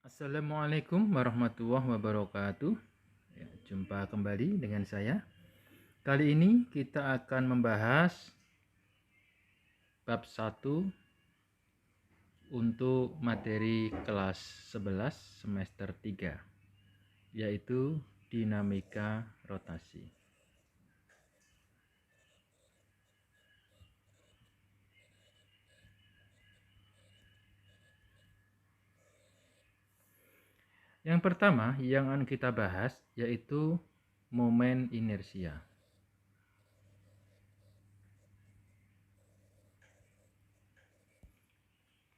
Assalamualaikum warahmatullahi wabarakatuh. Ya, jumpa kembali dengan saya. Kali ini kita akan membahas bab 1 untuk materi kelas 11 semester 3, yaitu dinamika rotasi. Yang pertama yang akan kita bahas yaitu momen inersia.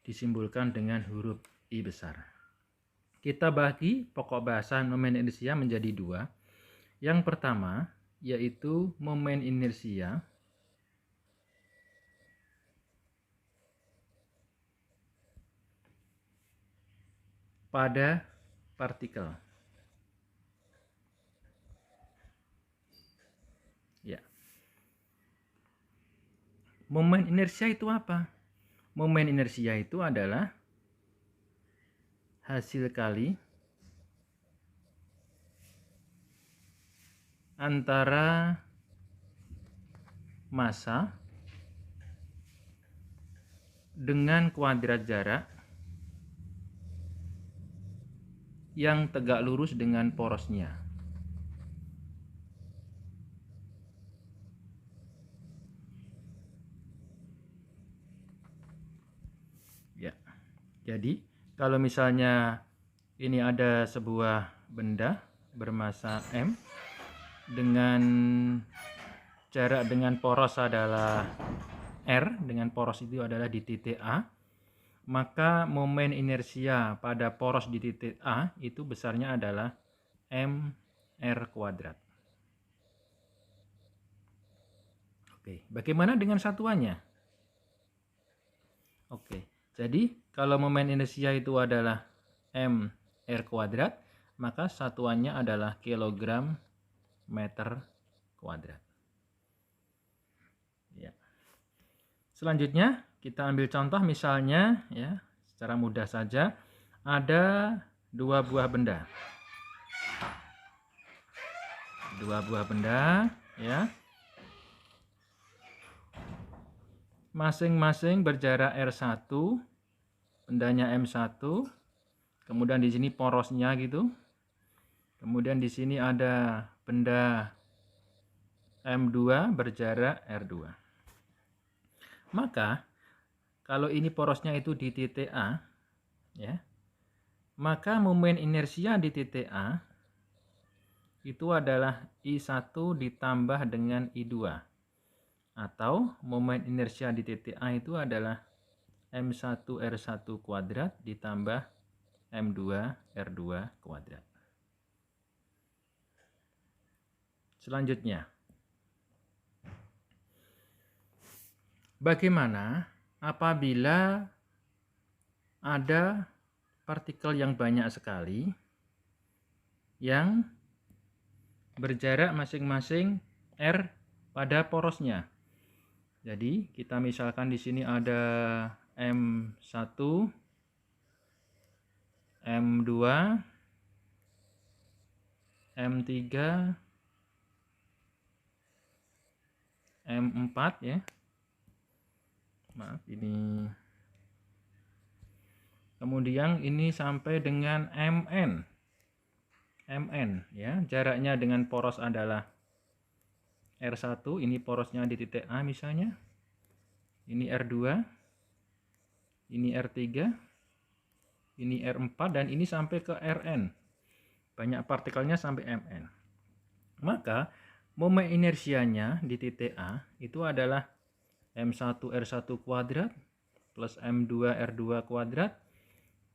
Disimbolkan dengan huruf I besar. Kita bagi pokok bahasan momen inersia menjadi dua. Yang pertama yaitu momen inersia pada partikel. Ya. Momen inersia itu apa? Momen inersia itu adalah hasil kali antara massa dengan kuadrat jarak yang tegak lurus dengan porosnya. Ya. Jadi, kalau misalnya ini ada sebuah benda bermassa M dengan jarak dengan poros adalah R, dengan poros itu adalah di titik A, maka momen inersia pada poros di titik A itu besarnya adalah mr kuadrat. Oke, bagaimana dengan satuannya? Oke, jadi kalau momen inersia itu adalah mr kuadrat, maka satuannya adalah kilogram meter kuadrat. Ya. Selanjutnya kita ambil contoh misalnya ya, secara mudah saja ada dua buah benda. Dua buah benda ya. Masing-masing berjarak R1, bendanya M1. Kemudian di sini porosnya gitu. Kemudian di sini ada benda M2 berjarak R2. Maka kalau ini porosnya itu di titik A, ya, maka momen inersia di titik A itu adalah I1 ditambah dengan I2. Atau momen inersia di titik A itu adalah M1R1 kuadrat ditambah M2R2 kuadrat. Selanjutnya, bagaimana apabila ada partikel yang banyak sekali yang berjarak masing-masing R pada porosnya? Jadi kita misalkan di sini ada M1, M2, M3, M4 ya. Maaf ini. Kemudian ini sampai dengan Mn. Mn ya, jaraknya dengan poros adalah R1, ini porosnya di titik A misalnya. Ini R2. Ini R3. Ini R4 dan ini sampai ke Rn. Banyak partikelnya sampai Mn. Maka momen inersianya di titik A itu adalah M1R1 kuadrat plus M2R2 kuadrat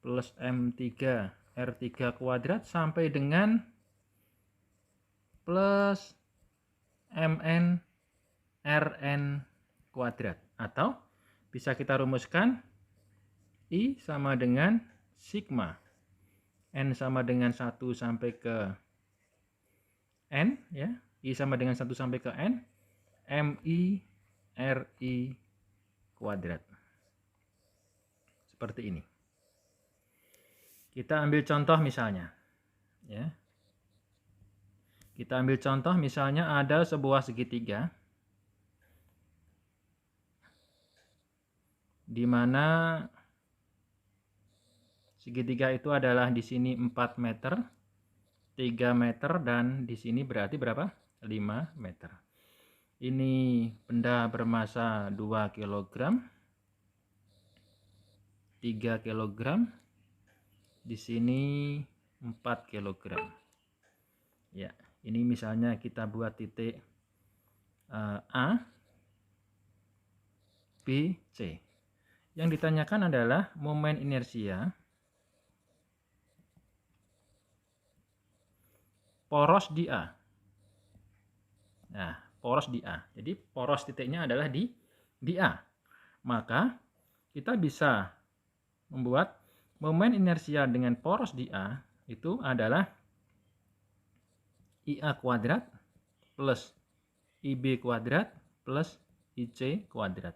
plus M3R3 kuadrat sampai dengan plus Mn Rn kuadrat. Atau bisa kita rumuskan I sama dengan sigma N sama dengan 1 sampai ke N ya. I sama dengan 1 sampai ke N MI RI kuadrat. Seperti ini. Kita ambil contoh misalnya, ya. Kita ambil contoh misalnya ada sebuah segitiga di mana segitiga itu adalah di sini 4 meter, 3 meter, dan di sini berarti berapa? 5 meter. Ini benda bermasa 2 kg, 3 kg, di sini 4 kg. Ya, ini misalnya kita buat titik A, B, C. Yang ditanyakan adalah momen inersia poros di A. Nah, poros di A. Jadi poros titiknya adalah di A. Maka kita bisa membuat momen inersia dengan poros di A itu adalah IA kuadrat plus IB kuadrat plus IC kuadrat.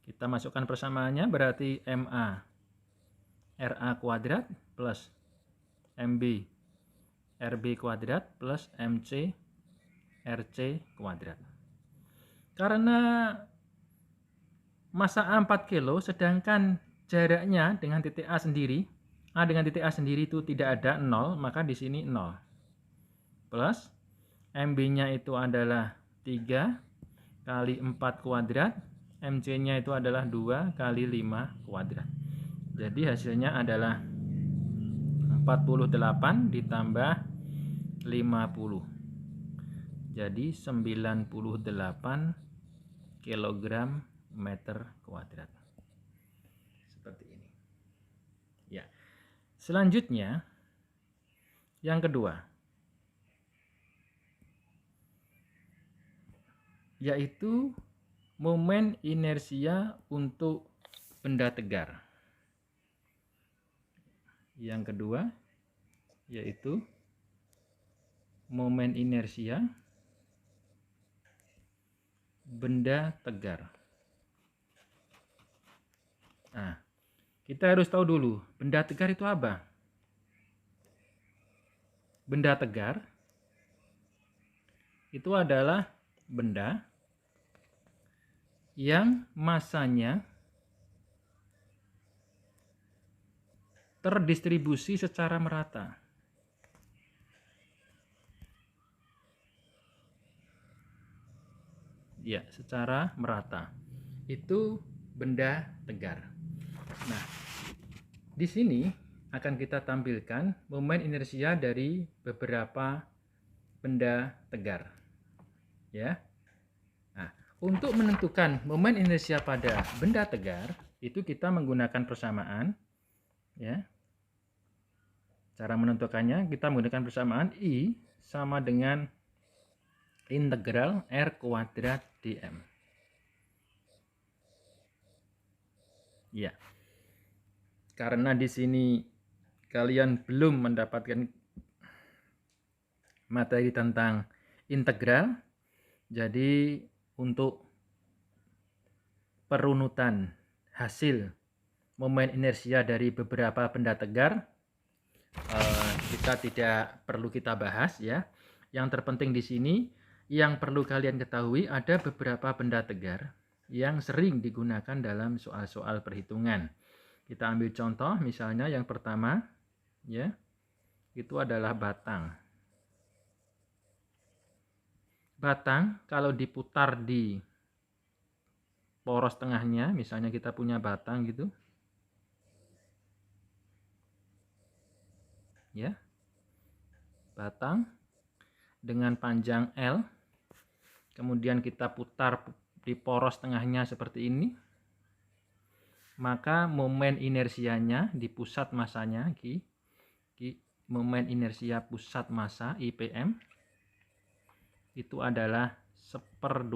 Kita masukkan persamaannya berarti MA RA kuadrat plus MB RB kuadrat plus MC RC kuadrat. Karena masa A 4 kilo sedangkan jaraknya dengan titik A sendiri, A dengan titik A sendiri itu tidak ada 0, maka di sini 0. Plus MB-nya itu adalah 3 kali 4 kuadrat, MC-nya itu adalah 2 kali 5 kuadrat. Jadi hasilnya adalah 48 ditambah 50. Jadi 98 kg meter kuadrat. Seperti ini. Ya. Selanjutnya yang kedua, yaitu momen inersia untuk benda tegar. Yang kedua yaitu momen inersia benda tegar. Nah, kita harus tahu dulu benda tegar itu apa. Benda tegar itu adalah benda yang masanya terdistribusi secara merata. Ya, secara merata. Itu benda tegar. Nah, di sini akan kita tampilkan momen inersia dari beberapa benda tegar. Ya. Nah, untuk menentukan momen inersia pada benda tegar, itu kita menggunakan persamaan, ya. Cara menentukannya kita menggunakan persamaan I sama dengan integral R kuadrat dm. Ya. Karena di sini kalian belum mendapatkan materi tentang integral, jadi untuk perunutan hasil momen inersia dari beberapa benda tegar kita tidak perlu kita bahas, ya. Yang terpenting di sini yang perlu kalian ketahui ada beberapa benda tegar yang sering digunakan dalam soal-soal perhitungan. Kita ambil contoh misalnya yang pertama, ya. Itu adalah batang. Batang kalau diputar di poros tengahnya, misalnya kita punya batang gitu. Ya. Batang dengan panjang L. Kemudian kita putar di poros tengahnya seperti ini. Maka momen inersianya di pusat masanya momen inersia pusat massa IPM itu adalah 1/12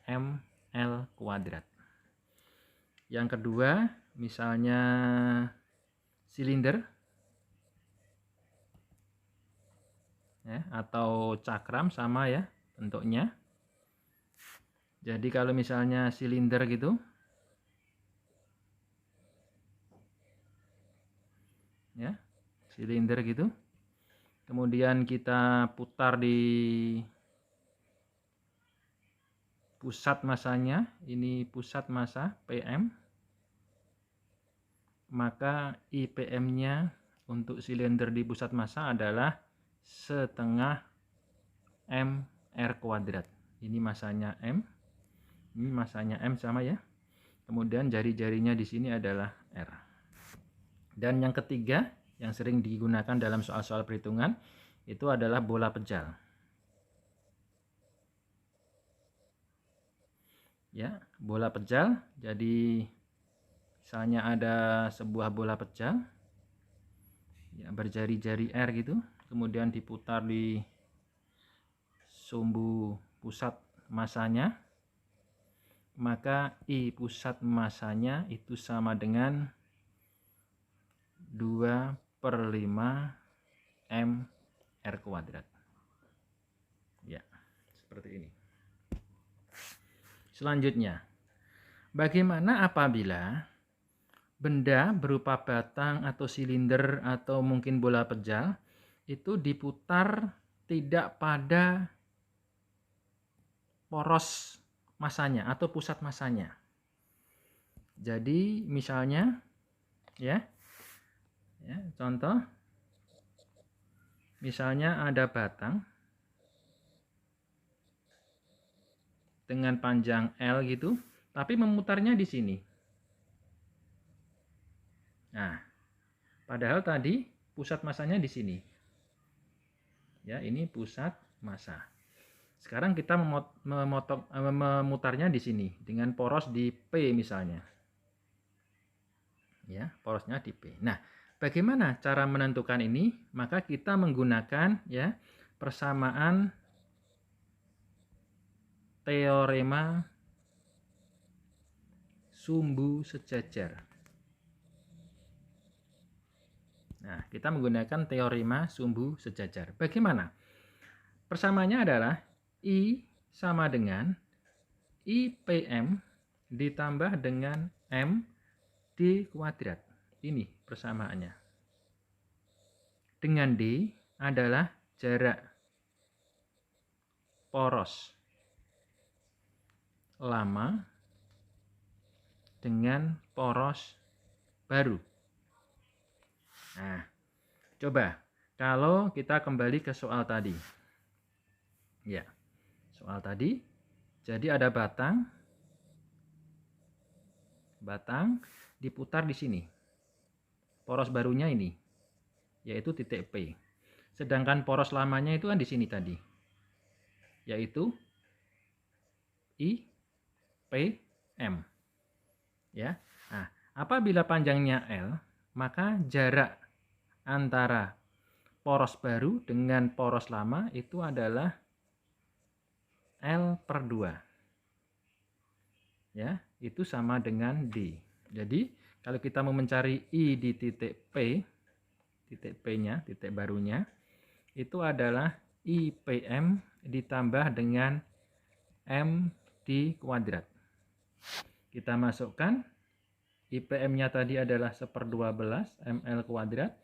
ml kuadrat. Yang kedua, misalnya silinder, ya, atau cakram sama, ya, bentuknya. Jadi kalau misalnya silinder gitu, silinder gitu. Kemudian kita putar di pusat masanya, ini pusat massa PM. Maka IPM-nya untuk silinder di pusat massa adalah setengah M/R kuadrat. Ini massanya M, ini massanya M sama ya. Kemudian jari-jarinya di sini adalah R. Dan yang ketiga yang sering digunakan dalam soal-soal perhitungan itu adalah bola pejal. Ya, bola pejal. Jadi misalnya ada sebuah bola pejal ya, berjari-jari R gitu, kemudian diputar di sumbu pusat massanya, maka I pusat massanya itu sama dengan 2/5 M/R kuadrat. Ya, seperti ini. Selanjutnya, bagaimana apabila benda berupa batang atau silinder atau mungkin bola pejal itu diputar tidak pada poros massanya atau pusat massanya. Jadi misalnya ya contoh, misalnya ada batang dengan panjang L gitu, tapi memutarnya di sini. Nah, padahal tadi pusat massanya di sini. Ya, ini pusat massa. Sekarang kita memutarnya di sini dengan poros di P misalnya. Ya, porosnya di P. Nah, bagaimana cara menentukan ini? Maka kita menggunakan ya persamaan teorema sumbu sejajar. Nah, kita menggunakan teorema sumbu sejajar. Bagaimana? Persamaannya adalah I sama dengan IPM ditambah dengan M D kuadrat. Ini persamaannya. Dengan D adalah jarak poros lama dengan poros baru. Nah, coba kalau kita kembali ke soal tadi. Ya, soal tadi. Jadi ada batang diputar di sini. Poros barunya ini, yaitu titik P. Sedangkan poros lamanya itu kan di sini tadi, yaitu I, P, M. Ya. Nah, apabila panjangnya L, maka jarak antara poros baru dengan poros lama itu adalah L/2. Ya, itu sama dengan D. Jadi, kalau kita mau mencari I di titik P, titik P-nya, titik barunya, itu adalah IPM ditambah dengan M D kuadrat. Kita masukkan IPM-nya tadi adalah 1/12 ml kuadrat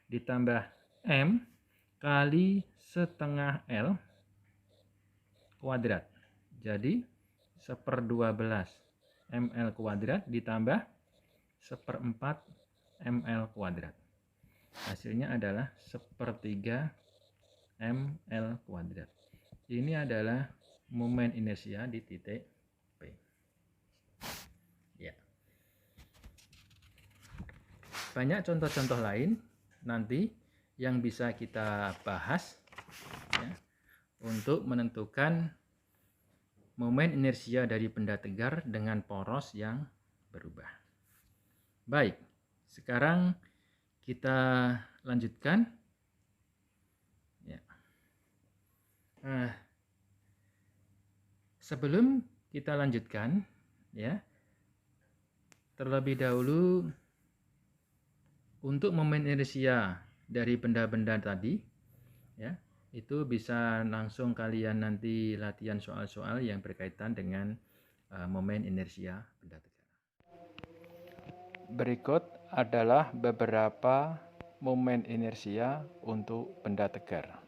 ditambah M kali setengah L kuadrat. Jadi 1/12 ml kuadrat ditambah 1/4 ml kuadrat. Hasilnya adalah 1/3 ml kuadrat. Ini adalah momen inersia di titik P. Ya. Banyak contoh-contoh lain nanti yang bisa kita bahas ya, untuk menentukan momen inersia dari benda tegar dengan poros yang berubah. Baik, sekarang kita lanjutkan. Ya. Sebelum kita lanjutkan, ya, terlebih dahulu untuk momen inersia dari benda-benda tadi, ya, itu bisa langsung kalian nanti latihan soal-soal yang berkaitan dengan momen inersia benda tegar. Berikut adalah beberapa momen inersia untuk benda tegar.